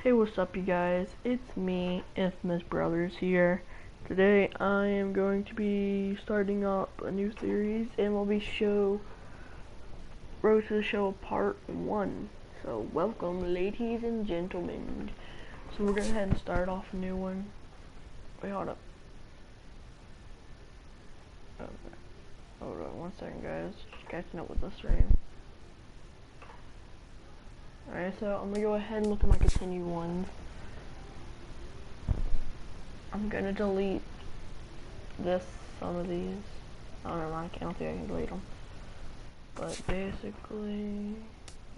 Hey, what's up, you guys? It's me, Infamous Brothers here. Today I am going to be starting up a new series, and we'll be Road to the Show Part 1. So, welcome, ladies and gentlemen. So, we're gonna go ahead and start off a new one. Wait, hold up. Okay. Hold on 1 second, guys. Just catching up with the stream. Alright, so I'm gonna go ahead and look at my continue ones. I'm gonna delete some of these. Oh, never mind, I don't think I can delete them. But basically,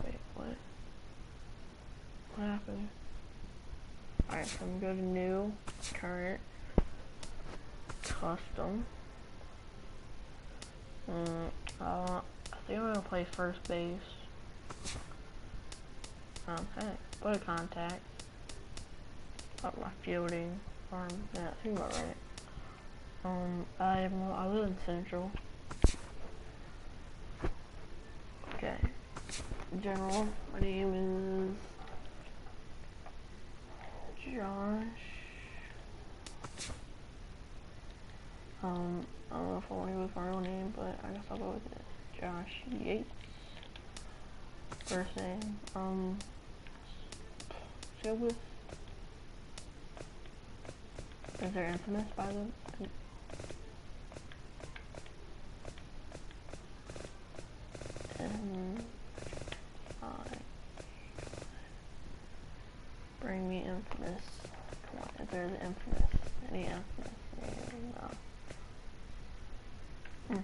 wait, what? What happened? Alright, so I'm gonna go to new, current, custom. I think I'm gonna play first base. Hey, put a contact. Up my fielding arm. Yeah, that seems about right. I live in Central. Okay. General, my name is Josh. I don't know if I want to go with my real name, but I guess I'll go with it. Josh Yates. First name. Let's go with. Is there Infamous by the? Bring me Infamous. Come on, if there's Infamous. Any Infamous? No.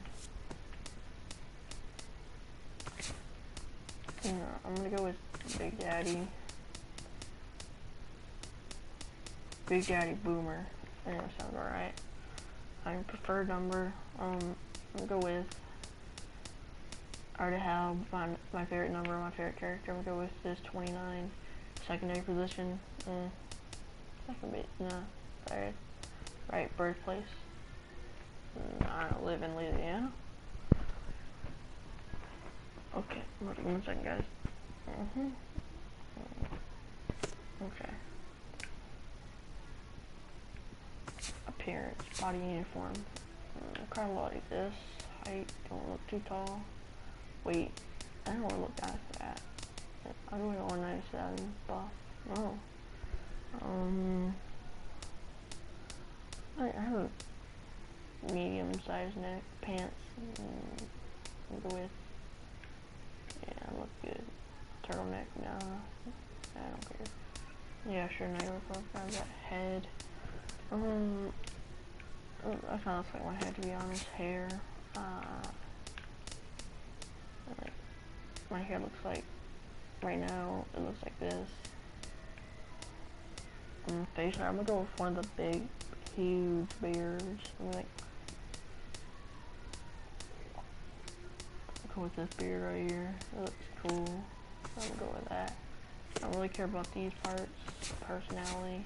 I'm gonna go with Big Daddy. Big Daddy Boomer. I think that sounds alright. My preferred number, I'm gonna go with. I already have my favorite number, my favorite character. I'm gonna go with this 29. Secondary position, second base, no, third. Right, birthplace. I live in Louisiana. Okay, 1 second, guys. Okay. Appearance, body uniform. Kind of like this. Height, don't look too tall. Weight, I don't want to look that fat. I don't want 197 buff. No. I have a medium-sized neck. Pants. Go with. Yeah, look good. Turtleneck. Nah. I don't care. Yeah, sure. Now you're looking that head. That kind of looks like my head, to be honest. Hair. My hair looks like. Right now, it looks like this. Face hair. I'm gonna go with one of the big, huge beards. I'm like, go with this beard right here. It looks cool. So I'm gonna go with that. I don't really care about these parts. Personality.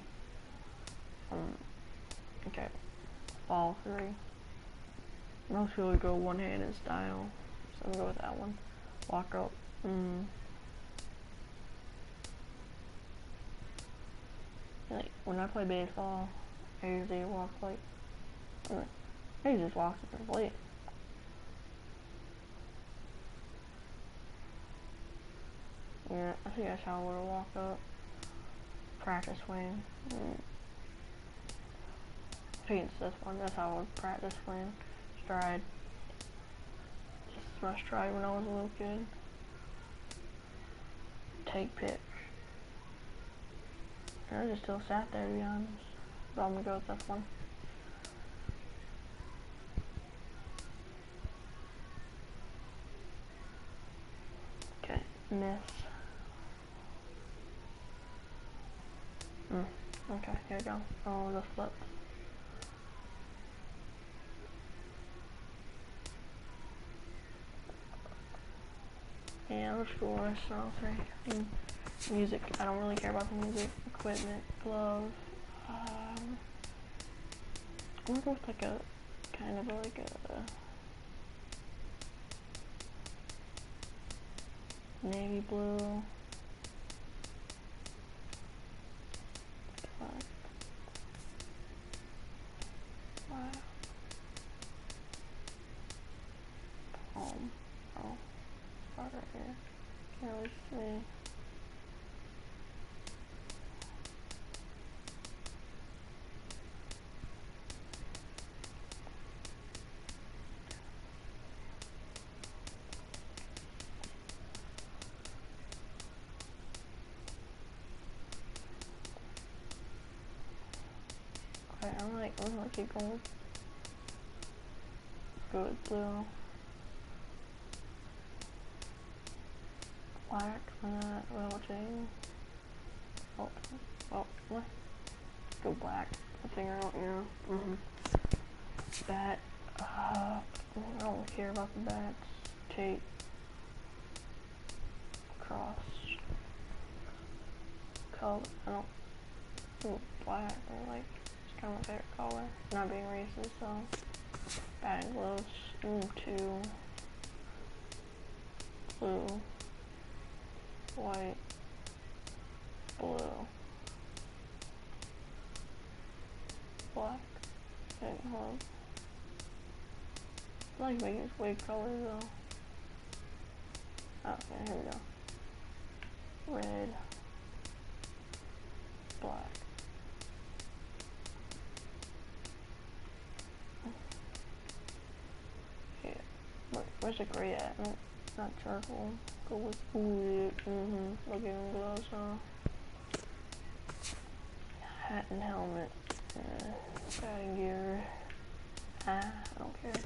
Okay. Farcry. Most people go one-handed style, so I'm gonna go with that one. Walk up. Like when I play baseball, I usually walk like. I usually just walk to the plate. Yeah, I think that's how I would walk up. Practice swing. I think it's this one. That's how I would practice swing. Stride. This is my stride when I was a little kid. Take pitch. I just still sat there, to be honest. But I'm gonna go with this one. Okay, miss. Okay, here we go. Oh, the flip. Yeah, let's go with all three. Music, I don't really care about the music. Equipment, glove. I'm gonna go with like a, kind of like a navy blue. colors to me. Okay, I'm gonna keep going. Go with blue. Black, rotating. Oh, what? Go black. I think I don't, Bat, I don't care about the bats. Tape. Cross. Color, I don't, black, like, it's kind of my favorite color. Not being racist, so. Batting gloves, 2. Blue. White, blue, black, and I like making this wave color though. Okay, here we go. Red, black. Yeah, where's the gray at? No, not charcoal. Go with wood. Look at them gloves, huh? Hat and helmet. Batting gear. I don't care.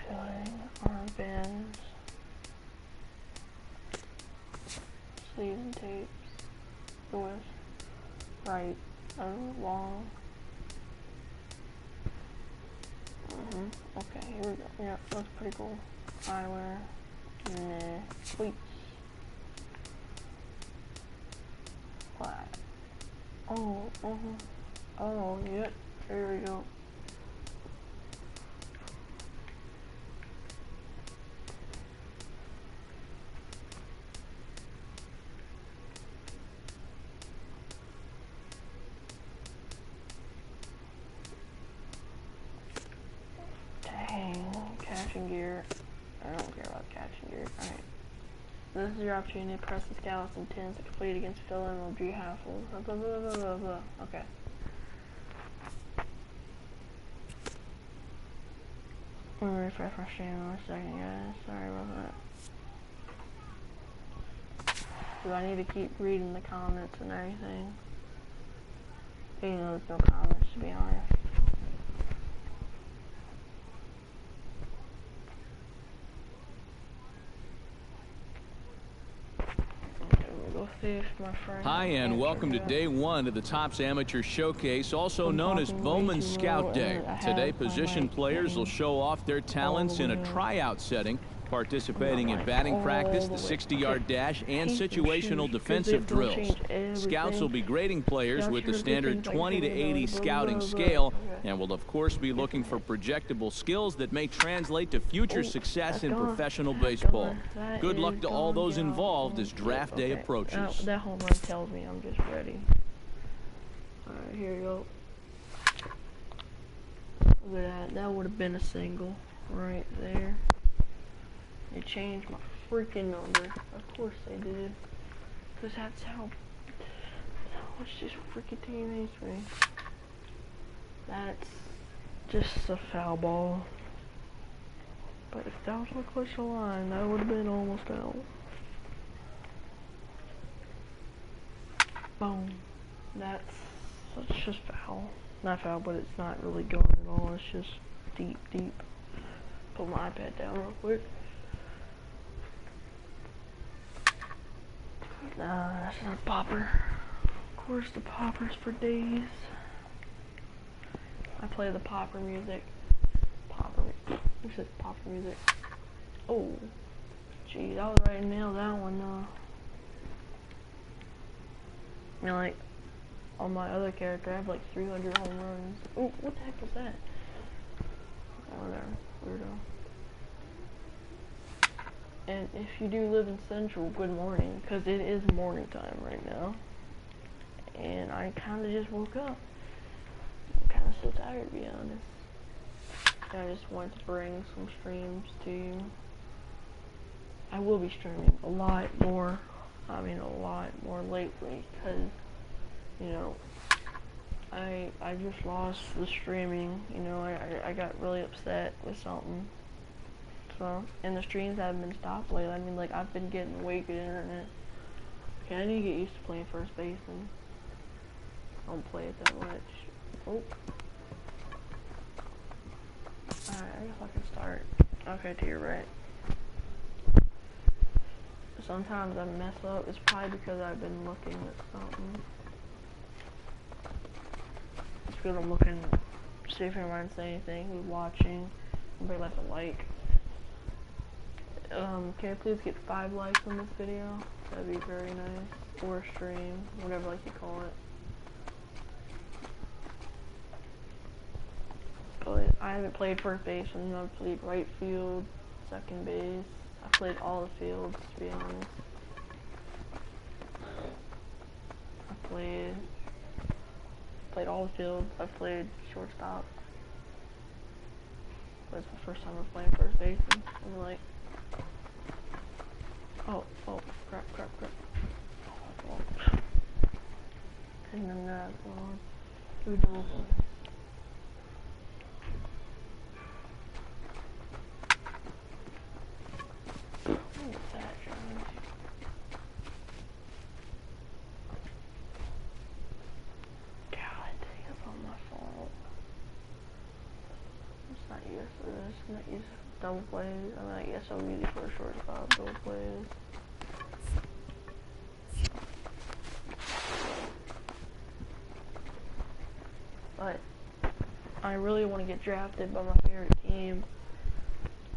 Filling. Armbands. Sleeves and tapes. Go with right. Long. Okay, here we go. Yeah, looks pretty cool. Eyewear. Nah. Cleats. Black. Oh, oh, yeah. There we go. Dang, catching gear. I don't care about catching gear. Alright. This is your opportunity to press the scouts and 10s to complete against fill-in or G half-full. Blah, blah, blah, blah, blah. Okay. Let me refresh my stream in a second, guys. Sorry about that. Do I need to keep reading the comments and everything? Even though there's no comments, to be honest. Hi, and welcome to day 1 of the Topps Amateur Showcase, also known as Bowman's Scout Day. Today, position players will show off their talents in a tryout setting, participating in batting practice, the 60-yard dash, and situational defensive drills. Scouts will be grading players with the standard 20 to 80 scouting scale, and will of course be looking for projectable skills that may translate to future success in professional baseball. Good luck to all those involved as draft day approaches. That home run tells me I'm just ready. Alright, here you go. Look at that. That would have been a single right there. They changed my freaking number. Of course they did. Because that's how much this freaking team hates me. That's just a foul ball. But if that was my close to line, that would have been almost out. Boom. That's just foul. Not foul, but it's not really going at all. It's just deep, deep. Put my iPad down real quick. That's not a popper. Of course, the poppers for days. I play the popper music. Who says popper music? Oh, geez, I was right to nail that one. You know, like on my other character, I have like 300 home runs. Oh, what the heck was that? Oh, there, weirdo. And if you do live in Central, good morning, because it is morning time right now. And I kind of just woke up. I'm kind of so tired, to be honest. I just wanted to bring some streams to you. I will be streaming a lot more. I mean, a lot more lately, because, you know, I just lost the streaming. You know, I got really upset with something. So, and the streams haven't been stopped lately. I mean, like, I've been getting way good internet. Okay, I need to get used to playing first base, and I don't play it that much. Oh. Alright, I guess I can start. Okay, to your right. Sometimes I mess up. It's probably because I've been looking at something. It's because I'm looking to see if anyone say anything, who's watching. Everybody left a like. Can I please get 5 likes on this video? That'd be very nice. Or stream, whatever like you call it. But I haven't played first base, and I've played right field, second base. I've played all the fields, to be honest. I've played all the fields. I've played shortstop. But it's the first time I'm playing first base, and I'm like, oh, crap. Oh. And then that's on. Do double play. Not use double plays. I mean, I guess I'll use it for a shortstop. Double plays. But I really want to get drafted by my favorite team.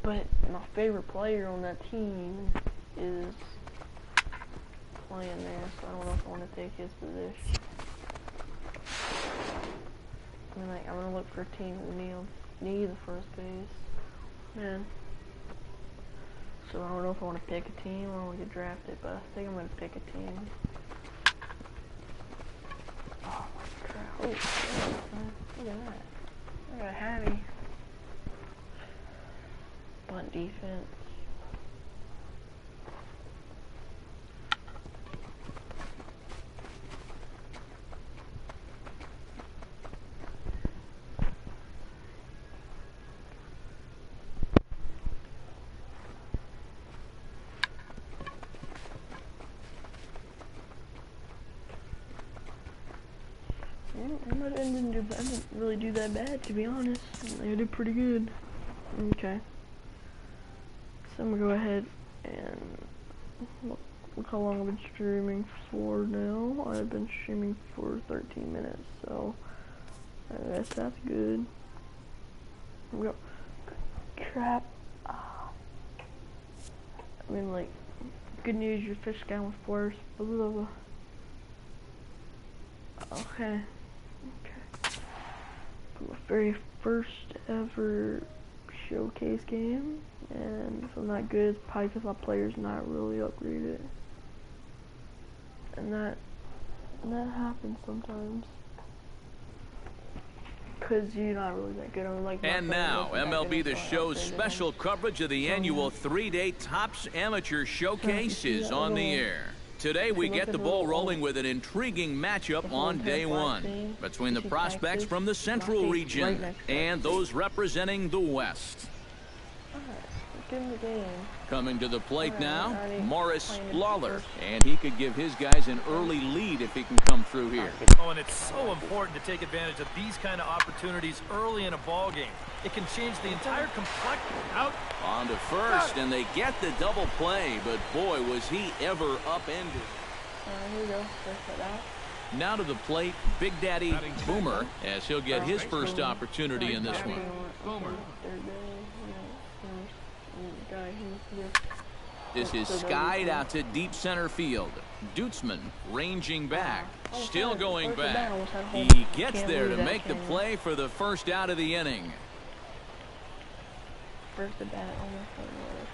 But my favorite player on that team is playing there, so I don't know if I want to take his position. I mean, like, I'm gonna look for a team that need the first base. Man. So I don't know if I want to pick a team or I want to get drafted, but I think I'm going to pick a team. Oh my crap. Oh, look at that. I got a Hattie. Bunt defense. I didn't really do that bad, to be honest. I did pretty good. Okay. So I'm gonna go ahead and look how long I've been streaming for now. I've been streaming for 13 minutes, so I guess that's good. Here we go. Crap. I mean, like, good news, your fish count was worse. Blah, blah, blah. Okay. My very first ever showcase game, and if I'm not good, it's probably because my player's not really upgraded. And that happens sometimes. Because you're not really that good. I'm like, and now, MLB The Show's special coverage of the annual 3-day Topps Amateur Showcase is on the air. Today we get the ball rolling with an intriguing matchup on day 1 between the prospects from the Central region and those representing the West. Coming to the plate now, Morris Lawler, and he could give his guys an early lead if he can come through here. Oh, and it's so important to take advantage of these kind of opportunities early in a ball game. It can change the entire complexion. Out. On to first, and they get the double play, but boy, was he ever upended. Here we go. First out. Now to the plate, Big Daddy Boomer, as he'll get his first opportunity in this one. Boomer. This is skied out to deep center field. Dutzman ranging back, still going back. He gets there to make the play for the first out of the inning.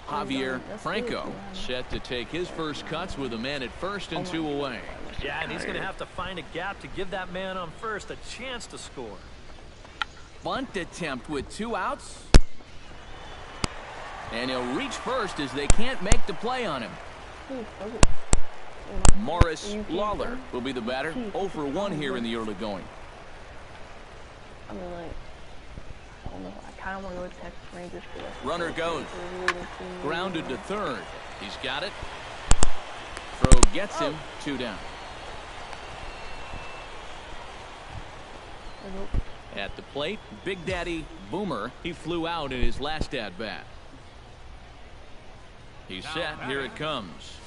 Javier Franco set to take his first cuts with a man at first and 2 away. Yeah, and he's going to have to find a gap to give that man on first a chance to score. Bunt attempt with 2 outs. And he'll reach first as they can't make the play on him. Morris Lawler will be the batter. 0 for 1 here in the early going. I mean, like, I don't know. I kind of want to go to Texas Rangers for this. Runner goes. Grounded to third. He's got it. Throw gets him. 2 down. At the plate, Big Daddy Boomer. He flew out in his last at-bat. He's set. Here it comes.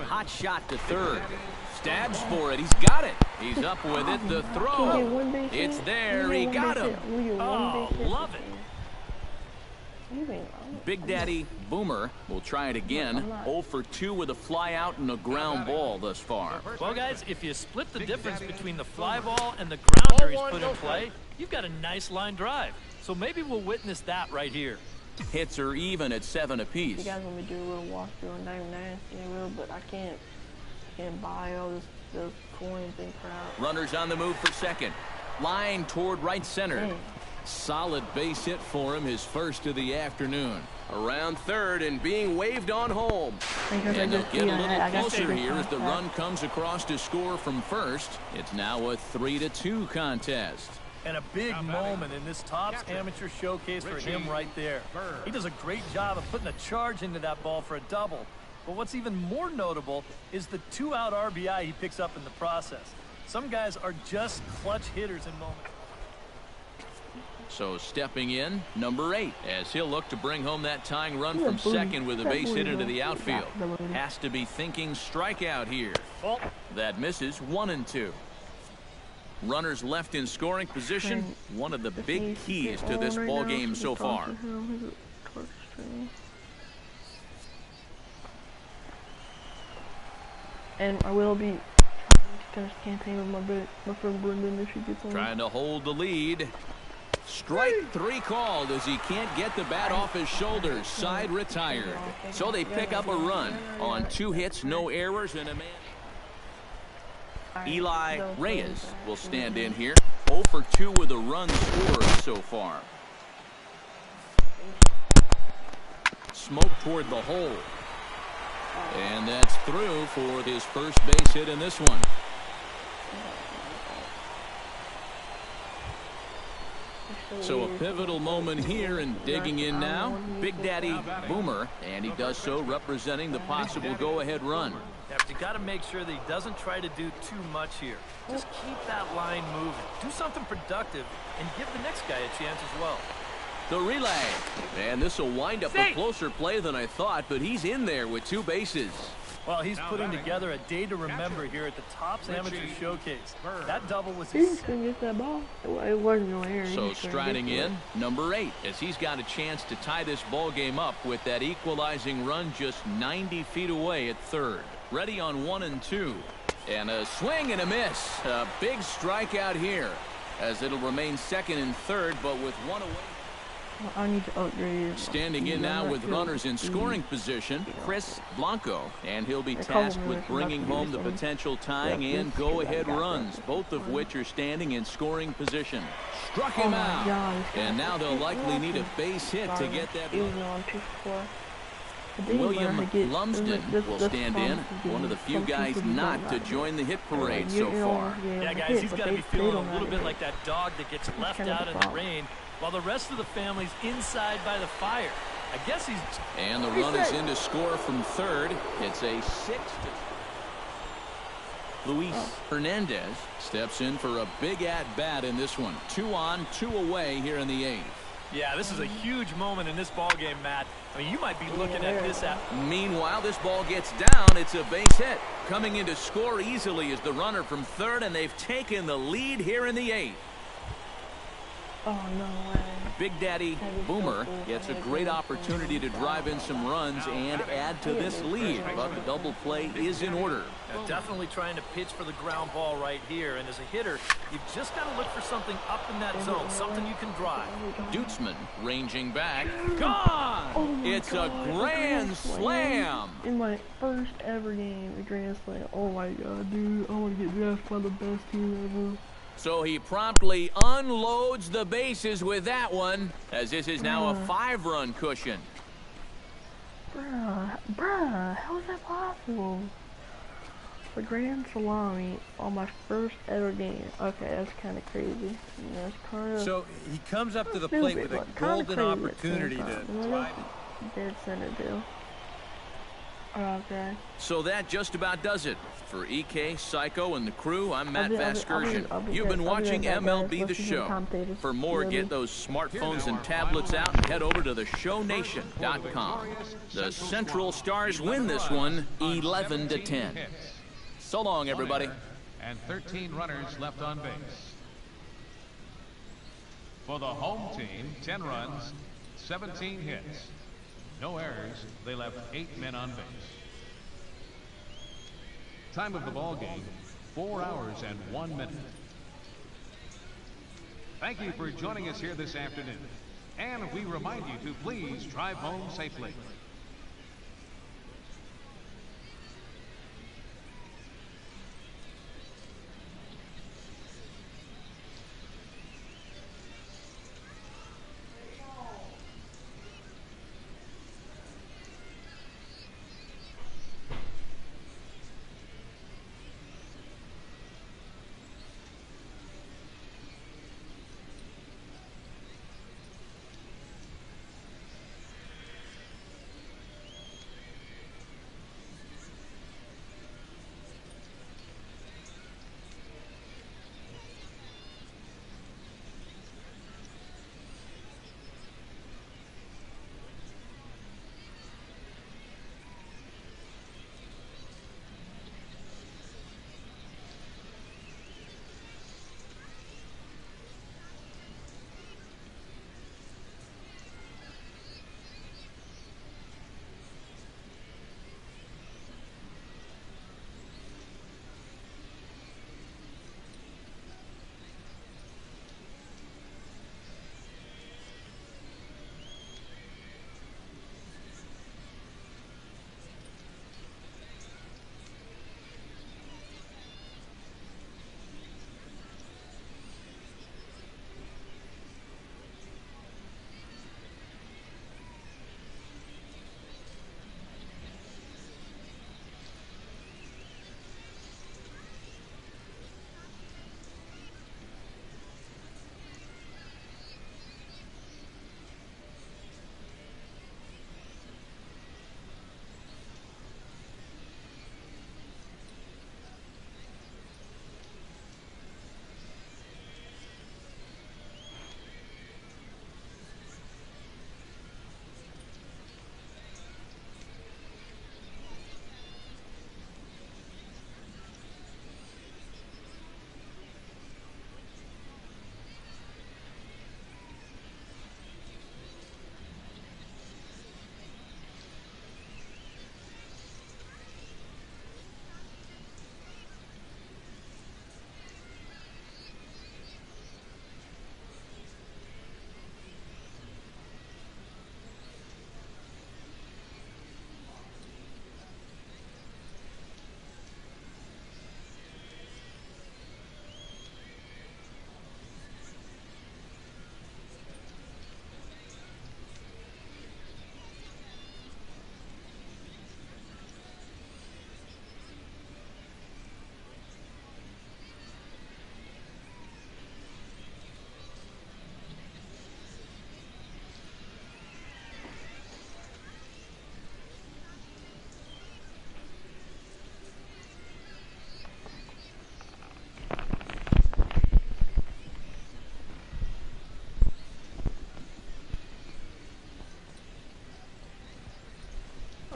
Hot shot to third. Stabs for it. He's got it. He's up with it. The throw. It's there. He got him. Oh, love it. Big Daddy Boomer will try it again. 0 for 2 with a fly out and a ground ball thus far. Well, guys, if you split the difference between the fly ball and the grounder he's put in play, you've got a nice line drive. So maybe we'll witness that right here. Hits are even at 7 apiece. You guys want me to do a little walkthrough on Diamond Nasty, I will, but I can't buy all those coins and crap. Runners on the move for second. Line toward right center. Dang. Solid base hit for him, his first of the afternoon. Around third and being waved on home. And they'll get a little closer here as the run comes across to score from first. It's now a 3-2 contest. And a big moment in this Topps Amateur Showcase for him right there. He does a great job of putting a charge into that ball for a double. But what's even more notable is the 2-out RBI he picks up in the process. Some guys are just clutch hitters in moments. So stepping in, number 8, as he'll look to bring home that tying run from second with a base hit into the outfield. Has to be thinking strikeout here. That misses. 1-2. Runners left in scoring position. One of the big keys to this ball game so far. And I will be finish the campaign with my friend Brendan if she gets on. Trying to hold the lead. Strike 3 called as he can't get the bat off his shoulders. Side retired. So they pick up a run on 2 hits, no errors, and a man. Eli Reyes will stand in here. 0 for 2 with a run scored so far. Smoke toward the hole. And that's through for his first base hit in this one. So a pivotal moment here, and digging in now, Big Daddy Boomer, and he does so representing the possible go-ahead run. Yeah, but you got to make sure that he doesn't try to do too much here. Just keep that line moving. Do something productive and give the next guy a chance as well. The relay, and this will wind up a closer play than I thought, but he's in there with 2 bases. Well, he's putting together a day to remember here at the Topps Amateur Showcase. That double was his. He's gonna get that ball. It wasn't no error. So striding in, number 8, as he's got a chance to tie this ball game up with that equalizing run just 90 feet away at third. Ready on 1-2. And a swing and a miss. A big strikeout here, as it'll remain second and third, but with 1 away. I need to upgrade. Standing in now with runners in scoring position, Chris Blanco, and he'll be tasked with bringing home the potential tying and go-ahead runs, both of which are standing in scoring position. Struck him out, and now they'll likely need a base hit to get that. William Lumsden will stand in, one of the few guys not to join the hit parade so far. Yeah, guys, he's got to be feeling a little bit like that dog that gets left out in the rain while the rest of the family's inside by the fire. I guess he's... And the run is in to score from third. It's a 6. Luis Hernandez steps in for a big at-bat in this one. 2 on, 2 away here in the 8th. Yeah, this is a huge moment in this ball game, Matt. I mean, you might be looking at this at... Meanwhile, this ball gets down. It's a base hit. Coming in to score easily is the runner from third, and they've taken the lead here in the 8th. Oh, no way. Big Daddy Boomer gets a great opportunity to drive in some runs and add to this lead, but the double play is in order. Now, definitely trying to pitch for the ground ball right here, and as a hitter, you've just got to look for something up in that zone, something you can drive. Dutzman ranging back. Gone! It's a grand slam! In my first ever game, a grand slam. Oh my god, dude. I want to get drafted by the best team ever. So he promptly unloads the bases with that one, as this is now a 5-run cushion. Bruh, how is that possible? The grand salami on my first ever game. Okay, that's kind of crazy. That's kind of So he comes up to the stupid, plate with a but kinda golden crazy at the opportunity same to time. You know, drive. that's dead center deal. Okay. So that just about does it. For EK, Psycho, and the crew, I'm Matt I'll Vasgersian. be You've been right watching back, guys. MLB The Listen to the Show. commentators. For more, POV. get those smartphones and tablets out and head over to theshownation.com. The Central Stars win this one 11-10. So long, everybody. And 13 runners left on base. For the home team, 10 runs, 17 hits. No errors. They left 8 men on base. Time of the ball game, 4 hours and 1 minute. Thank you for joining us here this afternoon. And we remind you to please drive home safely.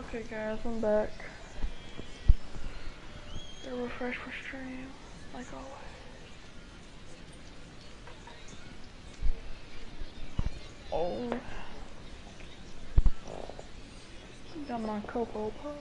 Okay guys, I'm back. Gonna refresh my stream, like always. Oh. Got my cocoa pod.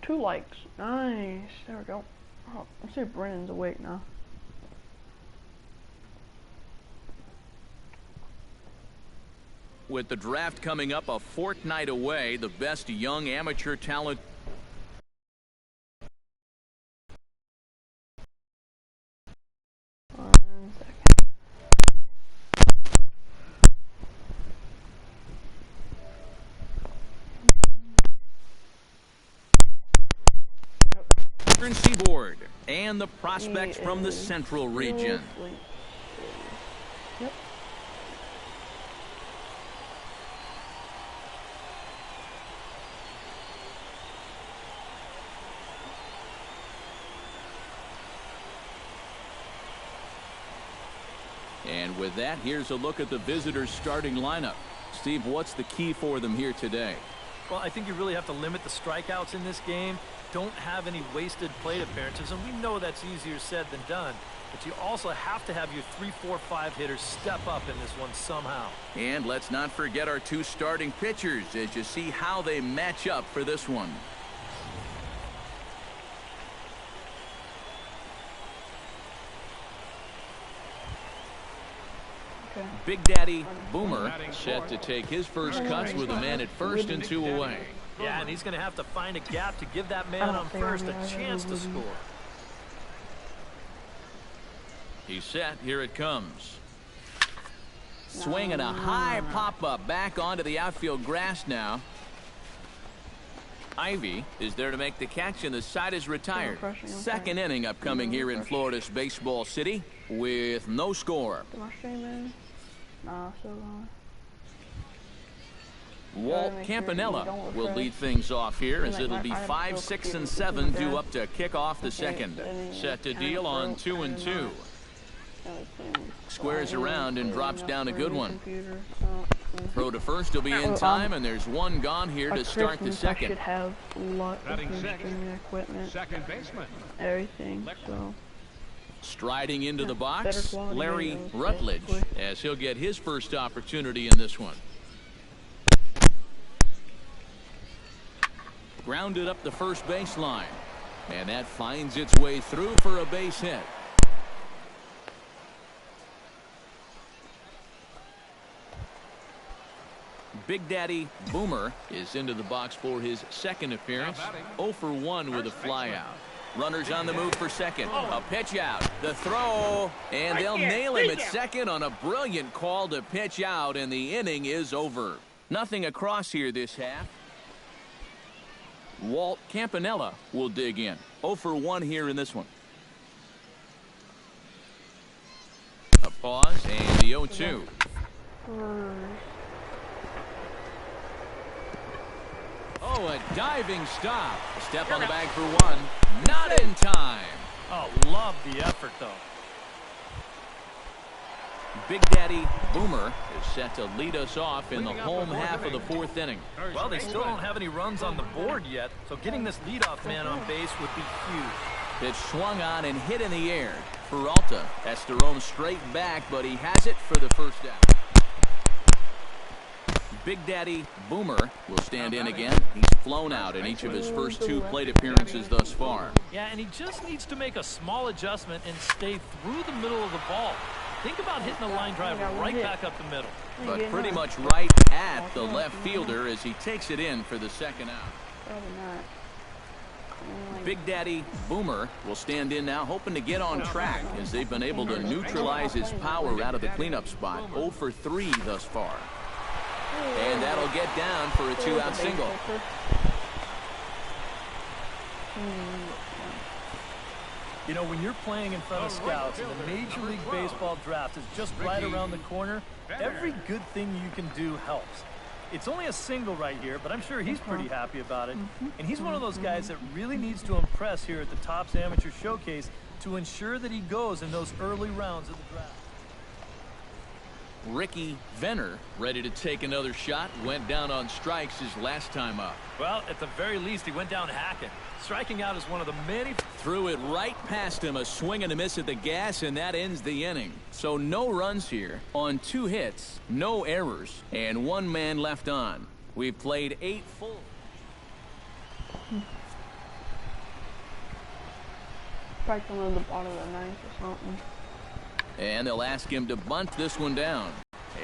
two likes. Nice. There we go. Oh, let's see if Brennan's awake now. With the draft coming up a fortnight away, the best young amateur talent. Seaboard and the prospects from the central region. Yep. And with that, here's a look at the visitors' starting lineup. Steve, what's the key for them here today? Well, I think you really have to limit the strikeouts in this game. Don't have any wasted plate appearances, and we know that's easier said than done. But you also have to have your 3, 4, 5 hitters step up in this one somehow. And let's not forget our two starting pitchers as you see how they match up for this one. Okay. Big Daddy Boomer set to take his first cuts with a man at first and 2 away. Yeah, and he's going to have to find a gap to give that man on first a chance to score. He's set. Here it comes. Swinging a high pop-up back onto the outfield grass now. Ivy is there to make the catch, and the side is retired. Second inning upcoming here in Florida's Baseball City with no score. Walt Campanella will lead things off here as it'll be 5, 6, and 7 due up to kick off the second. Set to deal on 2 and 2. Squares around and drops down a good one. Throw to first will be in time, and there's one gone here to start the second. Should have a lot of equipment, Second baseman. everything. So striding into the box, quality Larry videos, Rutledge, basically. as he'll get his first opportunity in this one. Grounded up the first baseline, and that finds its way through for a base hit. Big Daddy Boomer is into the box for his second appearance. 0 for 1 with a flyout. Runners on the move for second. A pitch out. The throw. And they'll nail him at second on a brilliant call to pitch out, and the inning is over. Nothing across here this half. Walt Campanella will dig in. 0 for 1 here in this one. A pause and the 0-2. Oh, a diving stop. A step on the bag for 1. Not in time. Oh, love the effort, though. Big Daddy Boomer is set to lead us off in the home half of the 4th inning. Well, they still don't have any runs on the board yet, so getting this leadoff man on base would be huge. Pitch swung on and hit in the air. Peralta has to roam straight back, but he has it for the first out. Big Daddy Boomer will stand in again. He's flown out in each of his first 2 plate appearances thus far. Yeah, and he just needs to make a small adjustment and stay through the middle of the ball. Think about hitting a line drive right back up the middle. But pretty much right at the left fielder as he takes it in for the second out. probably not. Big Daddy Boomer will stand in now, hoping to get on track as they've been able to neutralize his power out of the cleanup spot. 0 for 3 thus far. And that'll get down for a 2-out single. You know, when you're playing in front of scouts and the Major League Baseball draft is just right around the corner, every good thing you can do helps. It's only a single right here, but I'm sure he's pretty happy about it. And he's one of those guys that really needs to impress here at the Topps Amateur Showcase to ensure that he goes in those early rounds of the draft. Ricky Venner ready to take another shot. Went down on strikes his last time up. Well, at the very least, he went down hacking. Striking out is one of the many. Threw it right past him. A swing and a miss at the gas, and that ends the inning. So no runs here on 2 hits, no errors, and 1 man left on. We've played 8 full. Probably come to the bottom of the ninth or something. And they'll ask him to bunt this one down.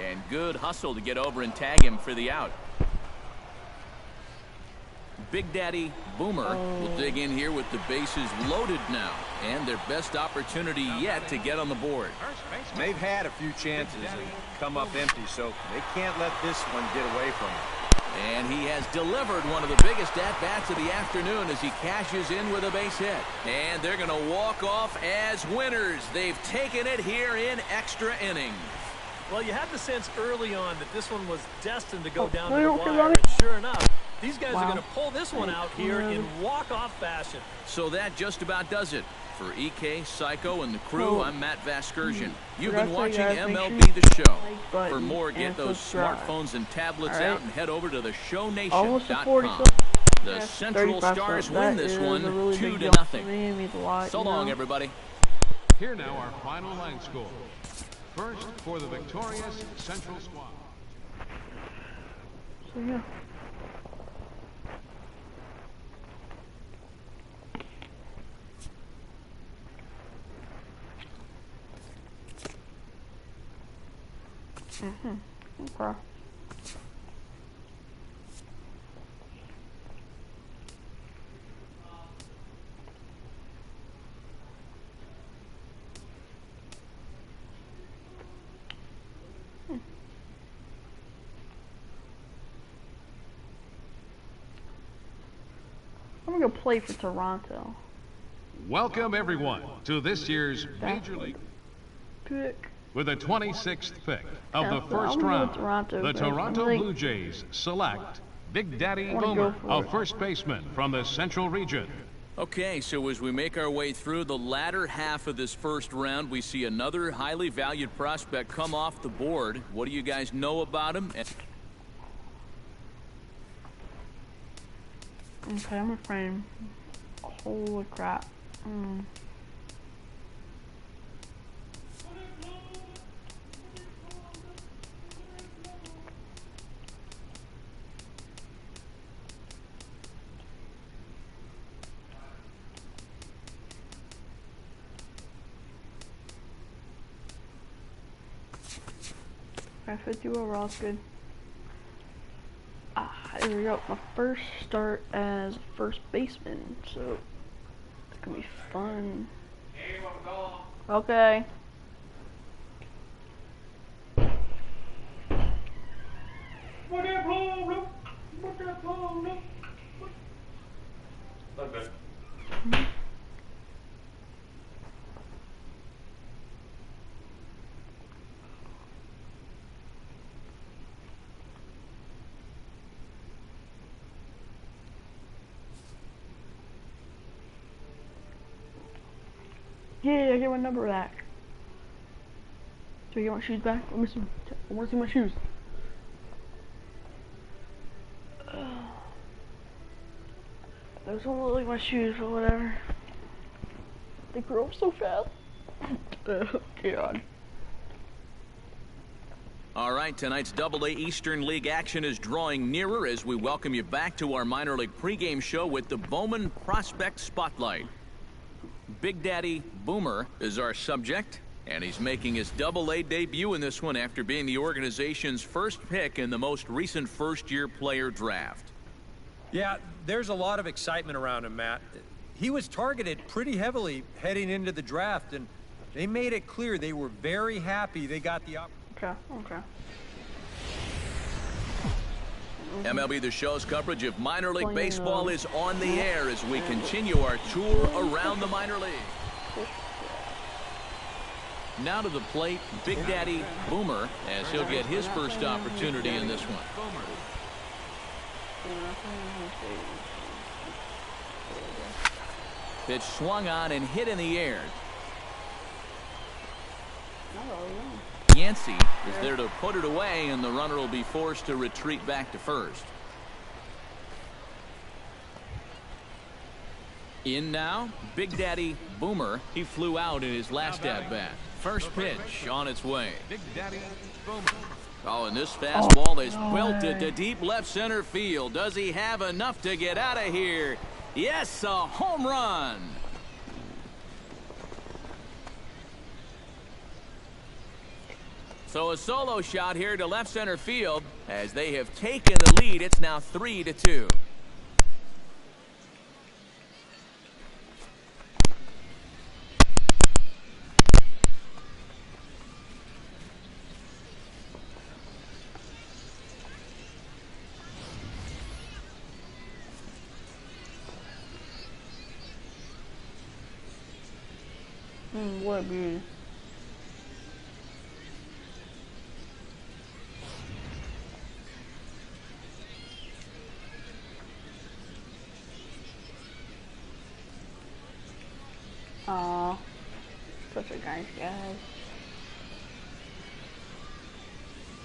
And good hustle to get over and tag him for the out. Big Daddy Boomer will dig in here with the bases loaded now. And their best opportunity yet to get on the board. They've had a few chances and come up empty, so they can't let this one get away from them. And he has delivered one of the biggest at-bats of the afternoon as he cashes in with a base hit. And they're going to walk off as winners. They've taken it here in extra innings. Well, you had the sense early on that this one was destined to go down to they the don't wire. care And sure enough, these guys are Wow. going to pull this one out here in walk-off fashion. So that just about does it. For EK, Psycho, and the crew, I'm Matt Vasgersian. You've been watching MLB The Show. For more, get those smartphones and tablets out and head over to theshownation.com. The Central Stars win this one 2-0. So long, everybody. Here now our final line score. First for the victorious Central squad. So yeah. Okay. I'm gonna go play for Toronto. Welcome everyone to this year's Major League. Pick. With the 26th pick of the Yeah, first I'm gonna go round, with Toronto, the but Toronto I'm like- Blue Jays select Big Daddy I wanna Boomer, go for a it. first baseman from the Central Region. Okay, so as we make our way through the latter half of this first round, we see another highly valued prospect come off the board. What do you guys know about him? Okay, I'm a frame. Holy crap. Okay, 50 overall is good. Here we go. My first start as first baseman, so it's gonna be fun. Okay. Yeah, I get my number back. Do I get my shoes back? Let me see. I want to see my shoes. Those don't look like my shoes, but whatever. They grow up so fast. Oh, God. All right, tonight's Double-A Eastern League action is drawing nearer as we welcome you back to our minor league pregame show with the Bowman Prospect Spotlight. Big Daddy Boomer is our subject, and he's making his Double-A debut in this one after being the organization's first pick in the most recent first-year player draft. Yeah, there's a lot of excitement around him, Matt. He was targeted pretty heavily heading into the draft, and they made it clear they were very happy they got the opportunity. Okay. MLB The Show's coverage of minor league baseball is on the air as we continue our tour around the minor league. Now to the plate, Big Daddy Boomer, as he'll get his first opportunity in this one. Pitch swung on and hit in the air. Yancey is there to put it away, and the runner will be forced to retreat back to first. In now, Big Daddy Boomer. He flew out in his last at-bat. First pitch on its way. Big Daddy Boomer. Oh, and this fastball is belted to deep left center field. Does he have enough to get out of here? Yes, a home run. So a solo shot here to left center field as they have taken the lead. It's now 3-2. What a beauty. Aw, such a nice guy.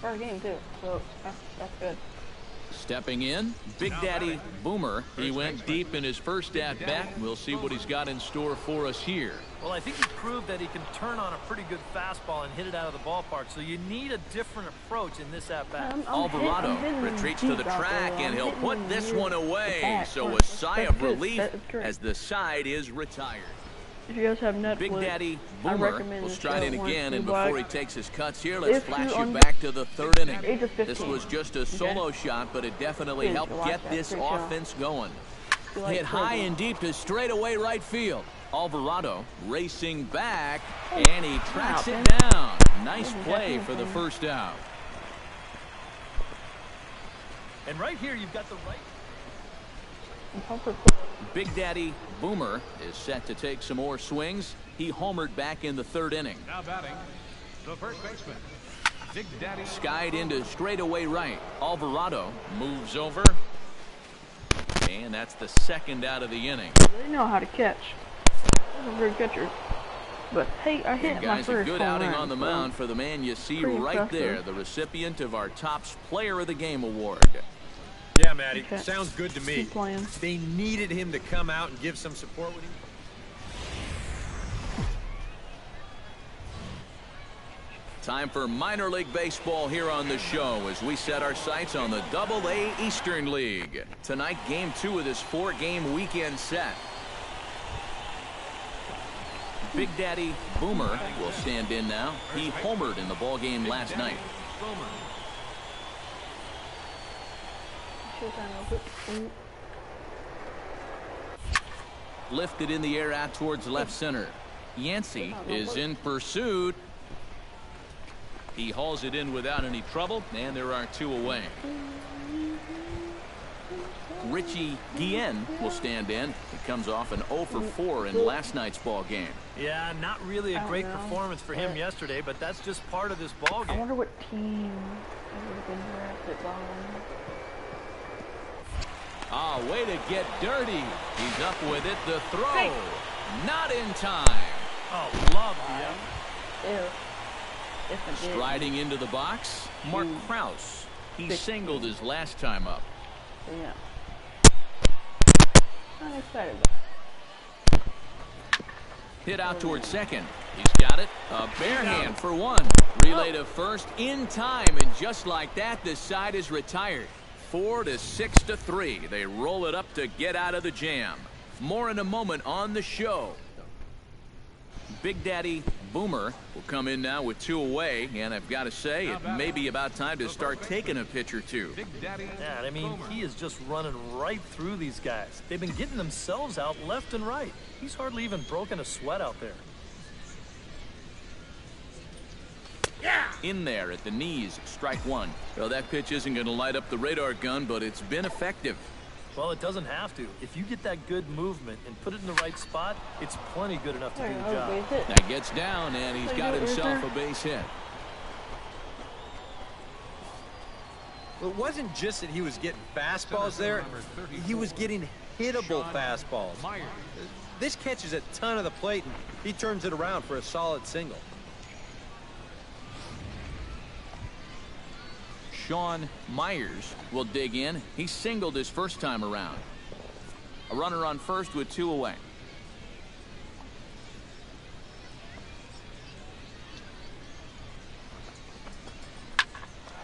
First game too, so that's good. Stepping in, Big Daddy Boomer. He went deep in his first at-bat. We'll see what he's got in store for us here. Well, I think he proved that he can turn on a pretty good fastball and hit it out of the ballpark, so you need a different approach in this at-bat. Alvarado retreats to the track, and he'll put this one away. So a sigh of relief as the side is retired. If you guys have Netflix, Big Daddy I Boomer recommend will this stride in show, again, and Black. before he takes his cuts here, let's If flash you you back to the third inning. Age of 15. This was just a solo shot, but it definitely Please helped watch get that. this Great show. offense going. You like Hit high football. and deep to straightaway right field. Alvarado racing back, and he tracks it down. Nice play for the first out. And right here, you've got the right. Big Daddy Boomer is set to take some more swings. He homered back in the third inning. Now batting, the first baseman, Big Daddy. Skied into straightaway right. Alvarado moves over. And that's the second out of the inning. They know how to catch. They're good catchers. But hey, I hit my Guys, first a good home outing run, on the so mound for the man you see pretty right impressive. there, the recipient of our Topps Player of the Game award. Yeah, Matty, Okay. sounds good to me. Keep playing. They needed him to come out and give some support when he... Time for minor league baseball here on the show as we set our sights on the Double-A Eastern League. Tonight, game 2 of this 4-game weekend set. Big Daddy Boomer will stand in now. He homered in the ball game last night. Lifted in the air out towards left center. Yancey is in pursuit. He hauls it in without any trouble, and there are 2 away. Richie Guillen will stand in. He comes off an 0 for 4 in last night's ball game. Yeah, not really a great performance for him yesterday, but that's just part of this ball I game. wonder what team would have been drafted by. Ah, way to get dirty. He's up with it. The throw. Hey. Not in time. Oh, love the If I did. Striding into the box, Mark Krause. He singled his last time up. Yeah. I'm excited. Hit out towards second. He's got it. A bare hand for 1. Relay to first in time, and just like that, the side is retired. 4 to 6 to 3. They roll it up to get out of the jam. More in a moment on the show. Big Daddy Boomer will come in now with 2 away, and I've got to say, it may be about time to start taking a pitch or 2. Big Daddy. Yeah, I mean, he is just running right through these guys. They've been getting themselves out left and right. He's hardly even broken a sweat out there. In there at the knees, strike 1. Well, that pitch isn't going to light up the radar gun, but it's been effective. Well, it doesn't have to. If you get that good movement and put it in the right spot, it's plenty good enough to do the job. That gets down, and he's got himself a base hit. It wasn't just that he was getting fastballs there. He was getting hittable fastballs. This catches a ton of the plate, and he turns it around for a solid single. Sean Myers will dig in. He singled his first time around. A runner on first with 2 away.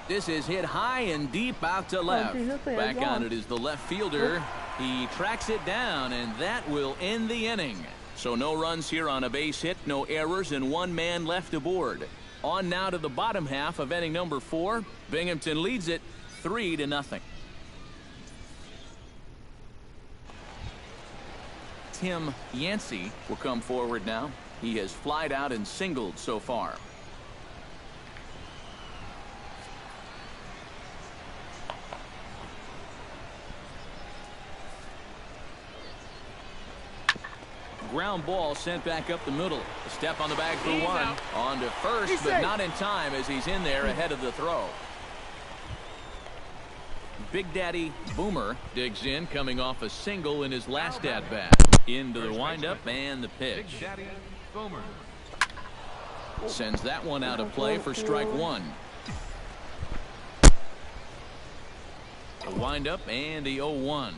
This is hit high and deep out to left. Back on it is the left fielder. He tracks it down, and that will end the inning. So no runs here on a base hit, no errors, and 1 man left aboard. On now to the bottom half of inning number 4. Binghamton leads it 3-0. Tim Yancey will come forward now. He has flied out and singled so far. Ground ball sent back up the middle. A step on the bag for one. On to first, but not in time as he's in there ahead of the throw. Big Daddy Boomer digs in, coming off a single in his last at-bat. Into the windup and the pitch. Big Daddy Boomer. Sends that one out of play for strike one. A windup and the 0-1.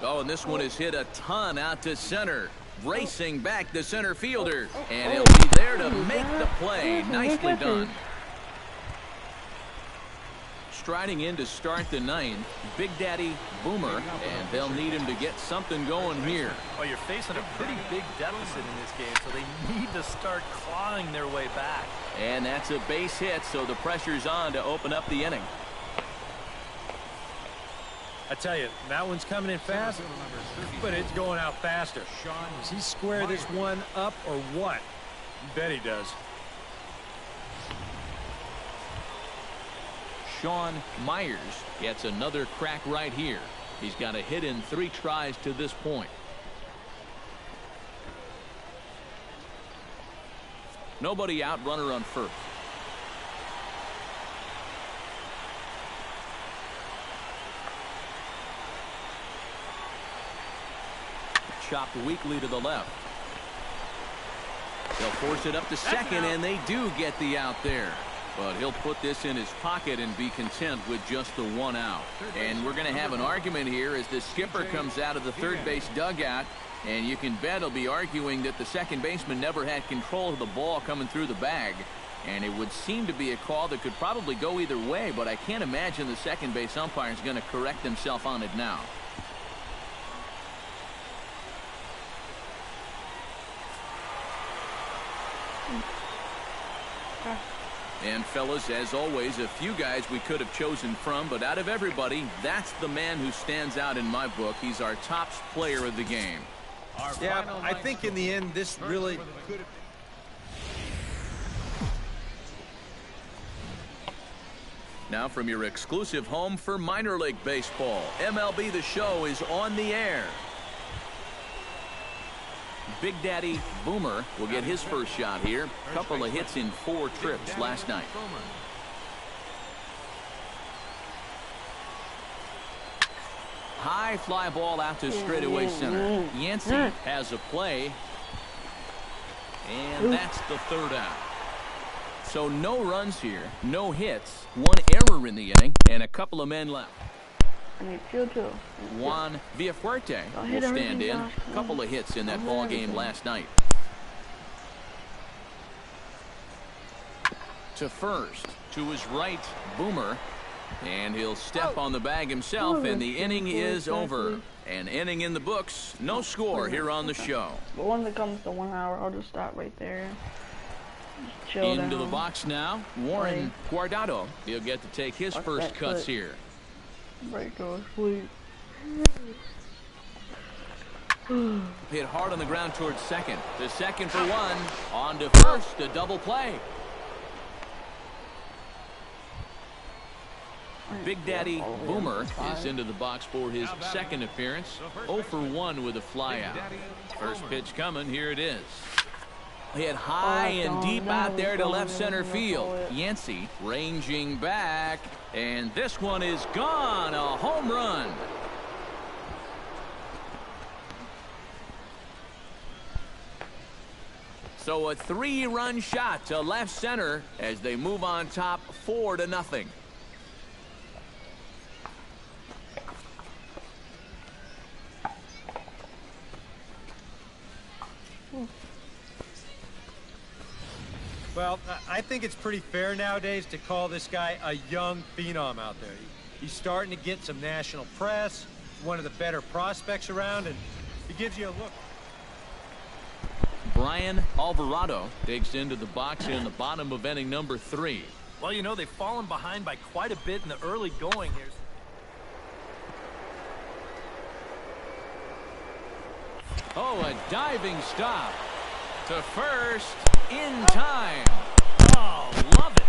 Oh, and this one is hit a ton out to center. Racing back the center fielder. And he'll be there to make the play. Nicely done. Striding in to start the 9th, Big Daddy Boomer, and they'll need him to get something going here. Well, you're facing a pretty big deficit in this game, so they need to start clawing their way back. And that's a base hit, so the pressure's on to open up the inning. I tell you, that one's coming in fast, but it's going out faster. Does he square this one up or what? You bet he does. Sean Myers gets another crack right here. He's got a hit in 3 tries to this point. Nobody out, runner on first. Chopped weakly to the left. They'll force it up to second, and they do get the out there. But he'll put this in his pocket and be content with just the 1 out. And we're going to have an argument here as the skipper comes out of the third base dugout. And you can bet he'll be arguing that the second baseman never had control of the ball coming through the bag. And it would seem to be a call that could probably go either way, but I can't imagine the second base umpire is going to correct himself on it now. And fellas, as always, a few guys we could have chosen from, but out of everybody, that's the man who stands out in my book. He's our top player of the game. Yeah, I think in the end, this really could have. Now from your exclusive home for minor league baseball, MLB The Show is on the air. Big Daddy Boomer will get his first shot here. Couple of hits in 4 trips last night. High fly ball out to straightaway center. Yancey has a play. And that's the 3rd out. So no runs here, no hits, 1 error in the inning, and a couple of men left. Juan Villafuerte will stand in. A couple of hits in that ball game last night. To first, to his right, Boomer. And he'll step on the bag himself, and the inning is over. An inning in the books, no score here on the show. But once it comes to 1 hour, I'll just stop right there. Just chill Into down. the box now, Warren Guardado. He'll get to take his first cuts here. Right, go sleep. Hit hard on the ground towards second. The second for 1. On to first, a double play. Big Daddy Boomer is into the box for his second appearance. 0 for 1 with a fly out. First pitch coming, here it is. Hit high and deep out there to left center field. Yancey ranging back, and this one is gone. A home run. So a 3-run shot to left center as they move on top 4-0. Well, I think it's pretty fair nowadays to call this guy a young phenom out there. He's starting to get some national press, one of the better prospects around, and he gives you a look. Brian Alvarado digs into the box in the bottom of inning number 3. Well, you know, they've fallen behind by quite a bit in the early going here. Oh, a diving stop to first in time. Oh, love it.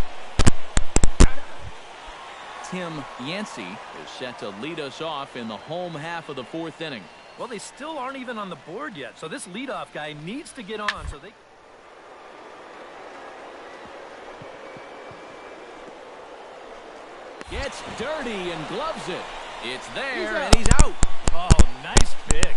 Tim Yancey is set to lead us off in the home half of the 4th inning. Well, they still aren't even on the board yet, so this leadoff guy needs to get on so they... Gets dirty and gloves it. It's there, and he's out. Oh, nice pick.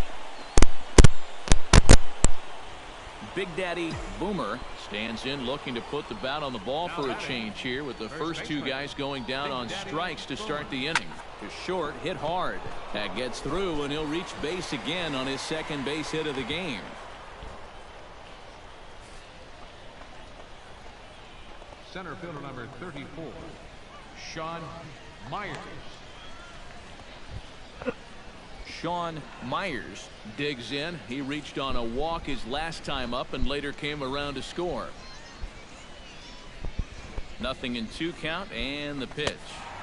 Big Daddy Boomer stands in looking to put the bat on the ball for a change here with the first 2 guys going down on strikes to start the inning. To short, hit hard. That gets through, and he'll reach base again on his second base hit of the game. Center fielder number 34, Sean Myers. Sean Myers digs in. He reached on a walk his last time up and later came around to score. 0-2 count, and the pitch.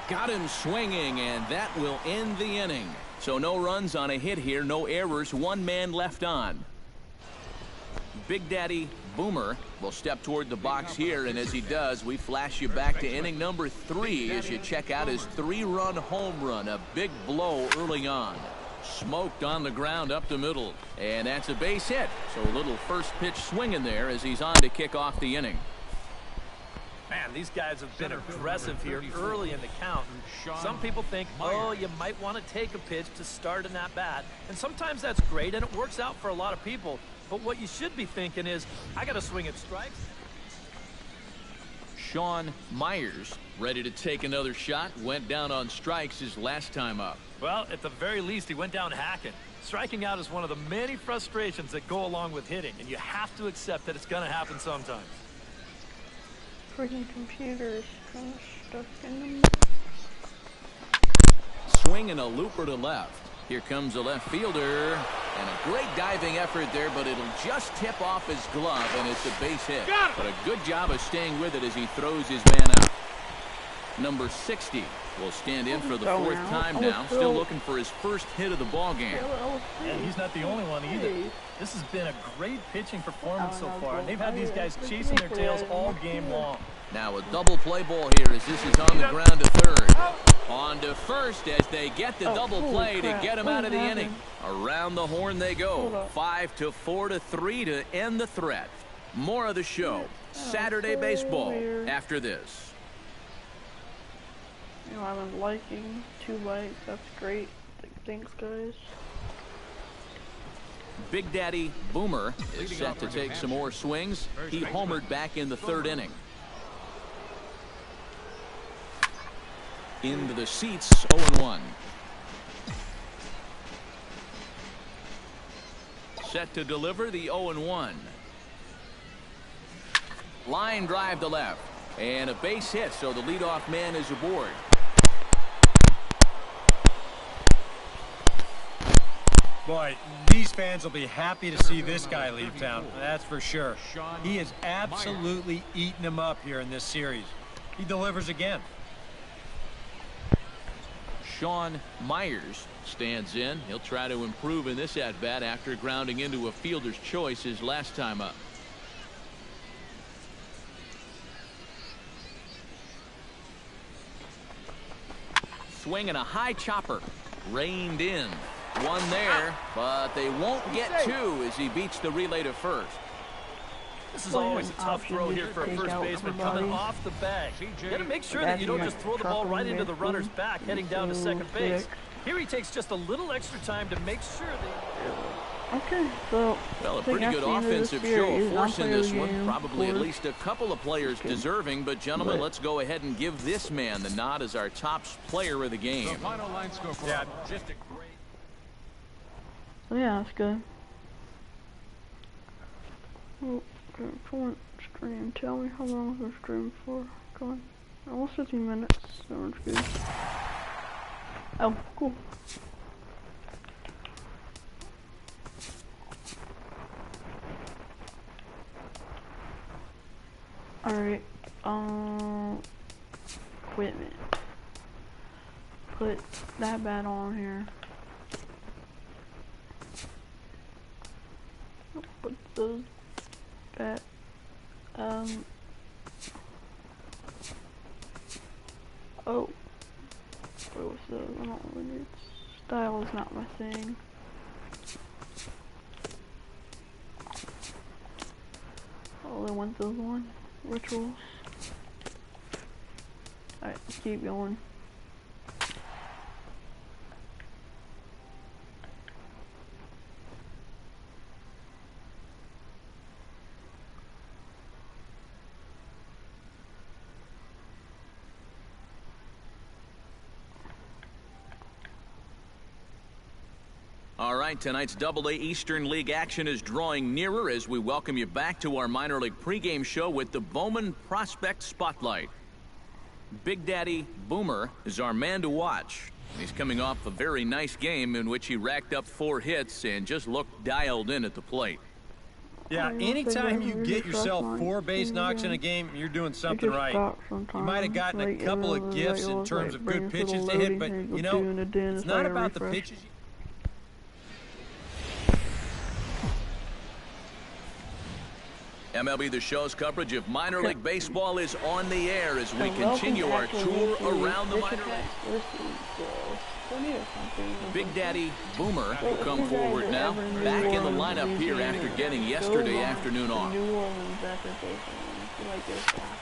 Got him swinging, and that will end the inning. So no runs on a hit here, no errors, 1 man left on. Big Daddy Boomer will step toward the box here, and as he does, we flash you back to inning number 3 as you check out his 3-run home run, a big blow early on. Smoked on the ground up the middle, and that's a base hit. So a little first pitch swing in there as he's on to kick off the inning. Man, these guys have been aggressive here early in the count. Some people think, oh, you might want to take a pitch to start an at-bat, and sometimes that's great, and it works out for a lot of people. But what you should be thinking is, I got to swing at strikes. Sean Myers ready to take another shot. Went down on strikes his last time up. Well, at the very least, he went down hacking. Striking out is one of the many frustrations that go along with hitting, and you have to accept that it's going to happen sometimes. Freaking computer is kind of stuck in the... Swinging a looper to left. Here comes the left fielder, and a great diving effort there, but it'll just tip off his glove, and it's a base hit. But a good job of staying with it as he throws his man out. Number 60 will stand in for the 4th time now, still looking for his first hit of the ball game. And he's not the only one either. This has been a great pitching performance so far, and they've had these guys chasing their tails all game long. Now a double play ball here as this is on the ground to third. On to first as they get the double play to get him out of the inning. Around the horn they go. 5-4 to 3 to end the threat. More of the show. Saturday baseball after this. You know, I've been liking 2 likes. That's great. Thanks, guys. Big Daddy Boomer is set to take some more swings. He homered back in the 3rd inning. Into the seats, 0-1. Set to deliver the 0-1. Line drive to left. And a base hit, so the leadoff man is aboard. Boy, these fans will be happy to see this guy leave town, that's for sure. He has absolutely eaten them up here in this series. He delivers again. Sean Myers stands in. He'll try to improve in this at-bat after grounding into a fielder's choice his last time up. Swinging a high chopper. Reined in. One there, but they won't get 2 as he beats the relay to first. This is always a tough throw here for a first baseman coming off the bag. You got to make sure that you don't just throw the ball right into the runner's back heading down to second base. Here he takes just a little extra time to make sure that... Okay, so... Well, a pretty good offensive show of force in this one. Probably at least a couple of players deserving, but gentlemen, let's go ahead and give this man the nod as our top player of the game. The final line score for just a great... So yeah, that's good. Oh, point stream. Tell me how long is the stream for? Go on. Almost 15 minutes. Sounds good. Oh, cool. Alright, equipment. Put that bat on here. Put those bat, oh, what's the, I don't really, style is not my thing. I only want those one rituals. Alright, let's keep going. All right, tonight's Double-A Eastern League action is drawing nearer as we welcome you back to our minor league pregame show with the Bowman Prospect Spotlight. Big Daddy Boomer is our man to watch. He's coming off a very nice game in which he racked up 4 hits and just looked dialed in at the plate. Yeah, anytime you get yourself 4 base knocks in a game, you're doing something right. You might have gotten a couple of gifts in terms of good pitches to hit, but, you know, it's not about the pitches. MLB The Show's coverage of minor league baseball is on the air as we continue our tour around the minor leagues. Big Daddy Boomer will come forward now, back in the lineup here after getting yesterday afternoon off.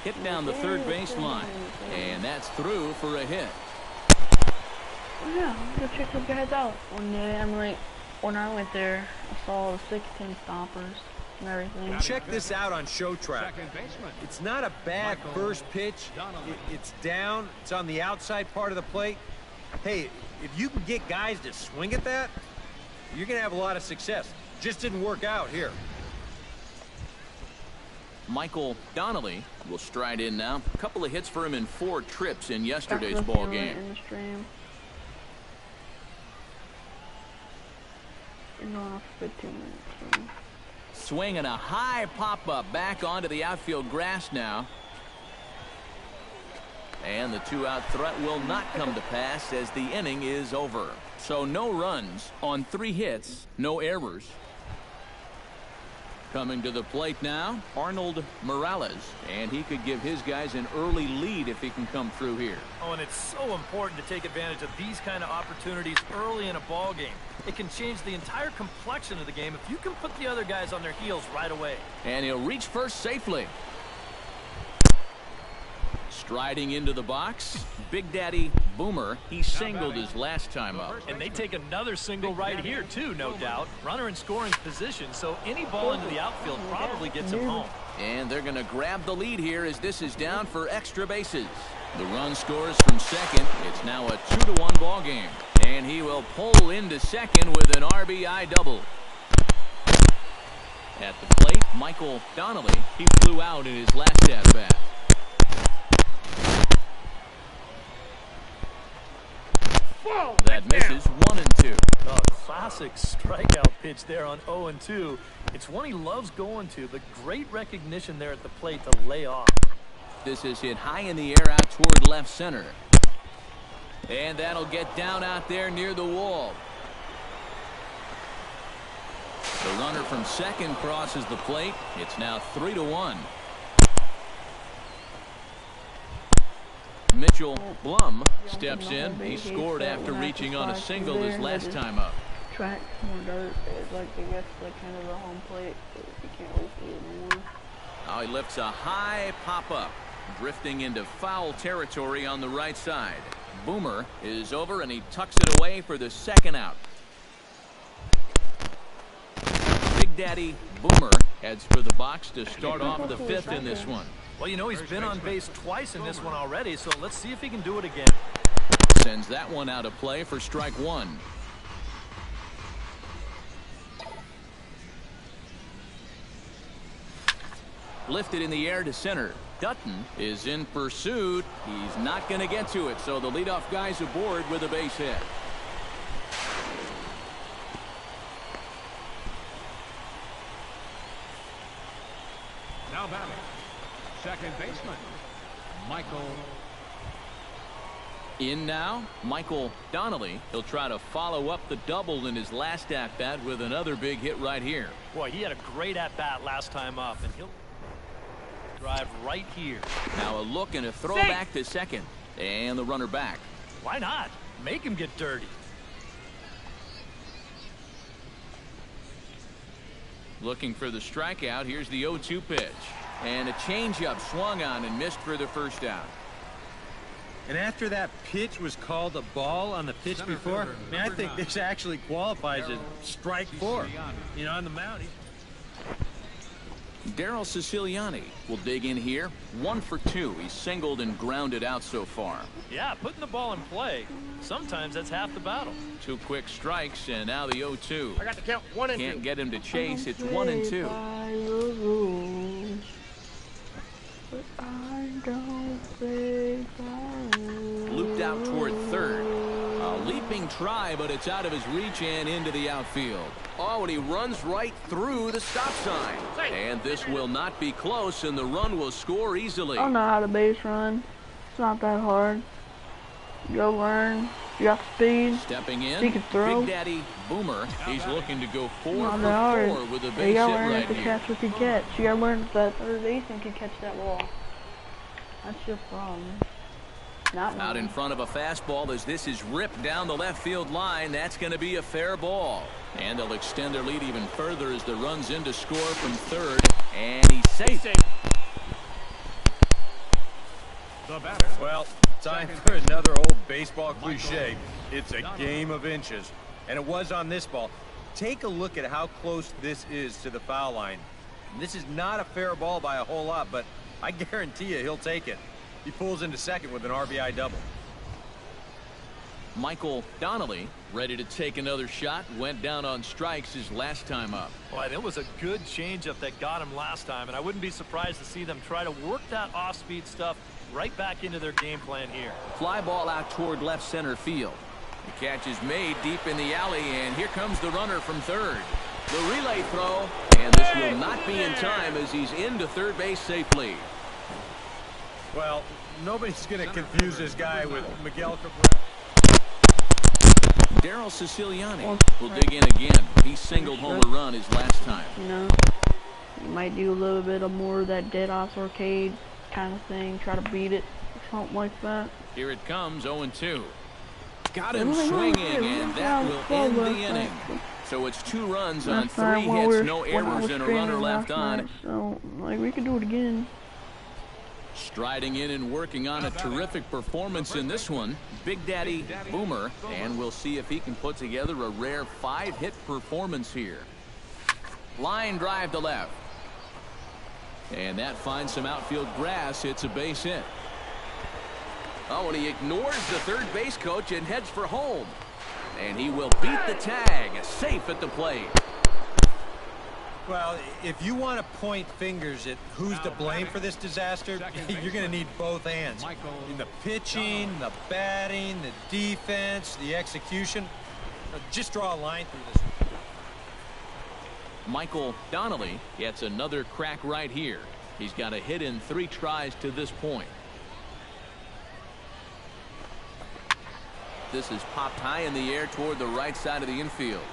Hit down the third baseline, and that's through for a hit. Yeah, go check those guys out. One day, when I went there, I saw the 6'10" stompers and everything. Check this out on Show Track. It's not a bad first pitch. It's down. It's on the outside part of the plate. Hey, if you can get guys to swing at that, you're going to have a lot of success. Just didn't work out here. Michael Donnelly will stride in now. A couple of hits for him in 4 trips in yesterday's ball game. You're going off 15 minutes. Swing and a high pop-up back onto the outfield grass now. And the 2-out threat will not come to pass as the inning is over. So no runs on 3 hits, no errors. Coming to the plate now, Arnold Morales, and he could give his guys an early lead if he can come through here. Oh, and it's so important to take advantage of these kind of opportunities early in a ball game. It can change the entire complexion of the game if you can put the other guys on their heels right away. And he'll reach first safely. Striding into the box, Big Daddy Boomer. He singled his last time up. And they take another single right here, too, no doubt. Runner in scoring position, so any ball into the outfield probably gets him home. And they're going to grab the lead here as this is down for extra bases. The run scores from second. It's now a 2-1 ball game. And he will pull into second with an RBI double. At the plate, Michael Donnelly. He flew out in his last at-bat. That misses 1-2. Oh, classic strikeout pitch there on 0-2. It's one he loves going to, but great recognition there at the plate to lay off. This is hit high in the air out toward left center. And that'll get down out there near the wall. The runner from second crosses the plate. It's now 3-1. Mitchell Blum steps in. He scored after reaching on a single his last time up. Track more dirt. It's like I guess like kind of the home plate. You can't really see it anymore. Now he lifts a high pop-up, drifting into foul territory on the right side. Boomer is over and he tucks it away for the second out. Big Daddy Boomer heads for the box to start off the 5th in this one. Well, you know, he's been on base twice in this one already, so let's see if he can do it again. Sends that one out of play for strike 1. Lifted in the air to center. Dutton is in pursuit. He's not going to get to it, so the leadoff guy's aboard with a base hit. Now batting, second baseman, Michael. In now, Michael Donnelly. He'll try to follow up the double in his last at-bat with another big hit right here. Boy, he had a great at-bat last time up, and he'll drive right here. Now a look and a throw back to second. And the runner back. Why not? Make him get dirty. Looking for the strikeout. Here's the 0-2 pitch. And a changeup swung on and missed for the first out. And after that pitch was called a ball on the pitch before, man, I think this actually qualifies as strike 4. You know, on the mound. Daryl Siciliani will dig in here. 1 for 2. He's singled and grounded out so far. Yeah, putting the ball in play, sometimes that's half the battle. 2 quick strikes, and now the 0-2. I got to count 1 and 2. Can't get him to chase. It's 1 and 2. Looped out toward third. A leaping try, but it's out of his reach and into the outfield. Oh, and he runs right through the stop sign. And this will not be close, and the run will score easily. I know how to base run. It's not that hard. Go learn. You got speed. Stepping in, He can throw. Big Daddy Boomer. He's looking to go 4 Not for that hard. 4 with a You base hit gotta learn right if the here. catcher can catch. You gotta learn if that third baseman can catch that ball. That's your problem. Not Out in mine. front of a fastball as this is ripped down the left field line. That's going to be a fair ball. And they'll extend their lead even further as the run's in to score from third. And he's safe. The batter. Well, time for another old baseball cliche. It's a game of inches. And it was on this ball. Take a look at how close this is to the foul line. This is not a fair ball by a whole lot, but I guarantee you he'll take it. He pulls into second with an RBI double. Michael Donnelly ready to take another shot. Went down on strikes his last time up. Boy, that was a good changeup that got him last time, and I wouldn't be surprised to see them try to work that off-speed stuff right back into their game plan here. Fly ball out toward left center field. The catch is made deep in the alley, and here comes the runner from third. The relay throw, and this will not be in time as he's into third base safely. Well, nobody's going to confuse this guy with Miguel Cabrera. Daryl Siciliani will dig in again. He singled home a run his last time. You know, you might do a little bit of more of that dead off arcade kind of thing. Try to beat it, something like that. Here it comes, 0-2. Got him swinging, and that will end the inning. So it's 2 runs on 3 hits, no errors, and a runner left on. So, like, we could do it again. Striding in and working on a terrific performance in this one, Big Daddy Boomer, and we'll see if he can put together a rare 5-hit performance here. Line drive to left. And that finds some outfield grass. It's a base hit. Oh, and he ignores the third base coach and heads for home. And he will beat the tag, safe at the plate. Well, if you want to point fingers at who's to blame for this disaster, you're going to need both hands. In the pitching, the batting, the defense, the execution. Just draw a line through this. Michael Donnelly gets another crack right here. He's got a hit in 3 tries to this point. This is popped high in the air toward the right side of the infield.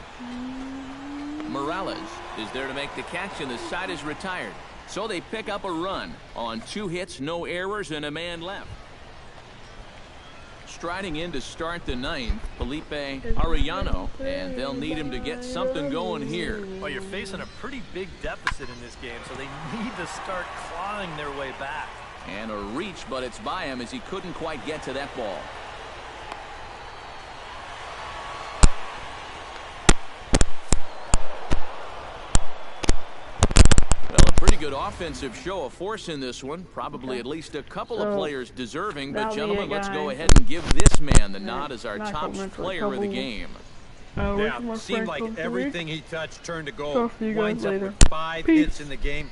Morales is there to make the catch, and the side is retired. So they pick up a run on 2 hits, no errors, and a man left. Striding in to start the 9th, Felipe Arellano, and they'll need him to get something going here. Well, you're facing a pretty big deficit in this game, so they need to start clawing their way back. And a reach, but it's by him as he couldn't quite get to that ball. Pretty good offensive show of force in this one. Probably at least a couple of players deserving. But gentlemen, let's go ahead and give this man the nod as our top player of the game. Yeah, seemed like everything he touched turned to gold. Talk to you guys Winds up later. with 5 hits in the game.